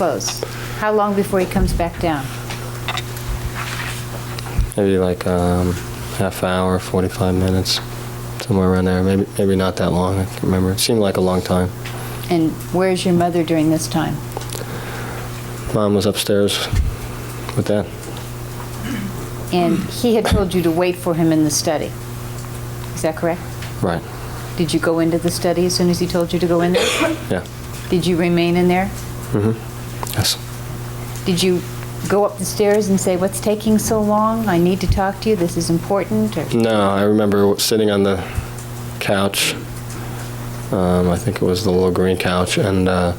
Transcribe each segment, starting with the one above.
close? How long before he comes back down? Maybe like half hour, 45 minutes, somewhere around there. Maybe not that long. I can't remember. It seemed like a long time. And where's your mother during this time? Mom was upstairs with Dad. And he had told you to wait for him in the study. Is that correct? Right. Did you go into the study as soon as he told you to go in there? Yeah. Did you remain in there? Mm-hmm. Yes. Did you go up the stairs and say, "What's taking so long? I need to talk to you. This is important"? Or? No, I remember sitting on the couch. I think it was the little green couch, and I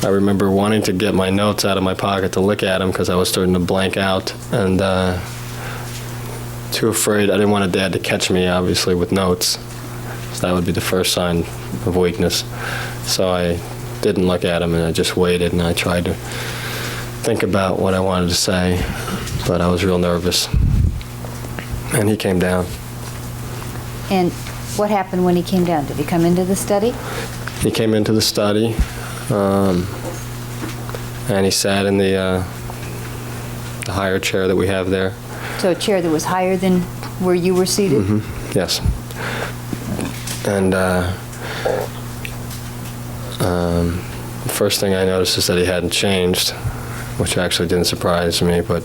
remember wanting to get my notes out of my pocket to look at them because I was starting to blank out, and too afraid. I didn't want Dad to catch me, obviously, with notes. So that would be the first sign of weakness. So I didn't look at him, and I just waited, and I tried to think about what I wanted to say, but I was real nervous. And he came down. And what happened when he came down? Did he come into the study? He came into the study, and he sat in the higher chair that we have there. So a chair that was higher than where you were seated? Mm-hmm. Yes. And the first thing I noticed is that he hadn't changed, which actually didn't surprise me, but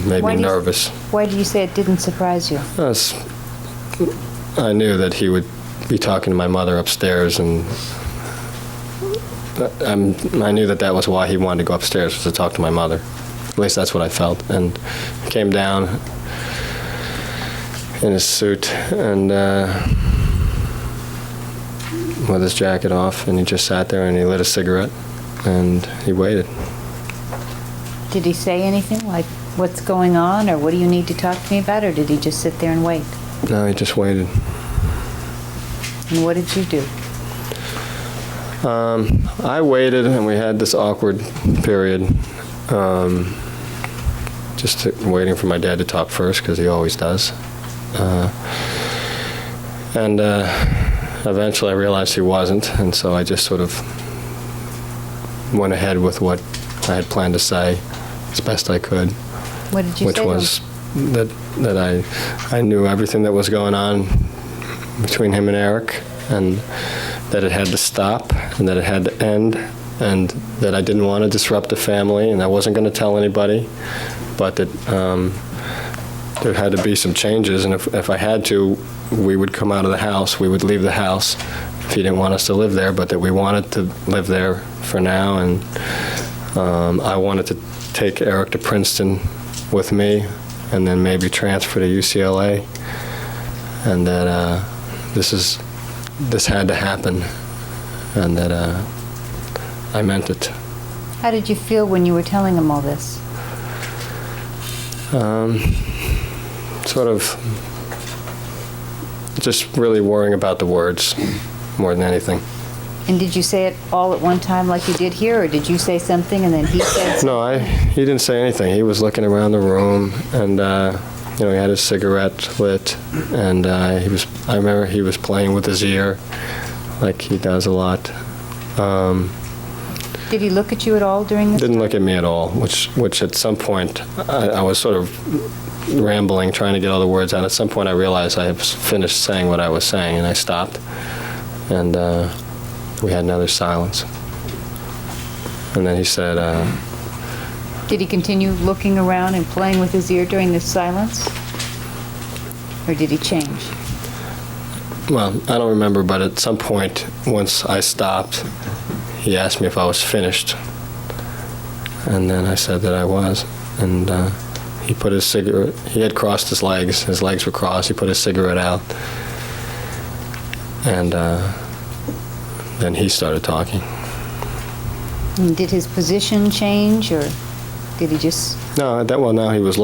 made me nervous. Why do you say it didn't surprise you? I knew that he would be talking to my mother upstairs, and I knew that that was why he wanted to go upstairs, was to talk to my mother. At least that's what I felt. And he came down in his suit and with his jacket off, and he just sat there and he lit a cigarette and he waited. Did he say anything like, "What's going on," or "What do you need to talk to me about," or did he just sit there and wait? No, he just waited. And what did you do? I waited, and we had this awkward period, just waiting for my dad to talk first, because he always does. And eventually I realized he wasn't, and so I just sort of went ahead with what I had planned to say as best I could. What did you which say? Was that I knew everything that was going on between him and Eric, and that it had to stop, and that it had to end, and that I didn't want to disrupt the family, and I wasn't going to tell anybody, but that there had to be some changes, and if I had to, we would come out of the house, we would leave the house if he didn't want us to live there, but that we wanted to live there for now, and I wanted to take Eric to Princeton with me, and then maybe transfer to UCLA, and that this had to happen, and that I meant it. How did you feel when you were telling him all this? Sort of just really worrying about the words more than anything. And did you say it all at one time like you did here, or did you say something and then he said something? No, he didn't say anything. He was looking around the room, and he had his cigarette lit, and I remember he was playing with his ear, like he does a lot. Did he look at you at all during this? Didn't look at me at all, which at some point I was sort of rambling, trying to get all the words out. At some point I realized I had finished saying what I was saying, and I stopped, and we had another silence. And then he said, Did he continue looking around and playing with his ear during this silence? Or did he change? well, I don't remember, but at some point, once I stopped, he asked me if I was finished. And then I said that I was. And he put his cigarette, he had crossed his legs were crossed, he put his cigarette out. And then he started talking. And did his position change, or did he just... No, now he was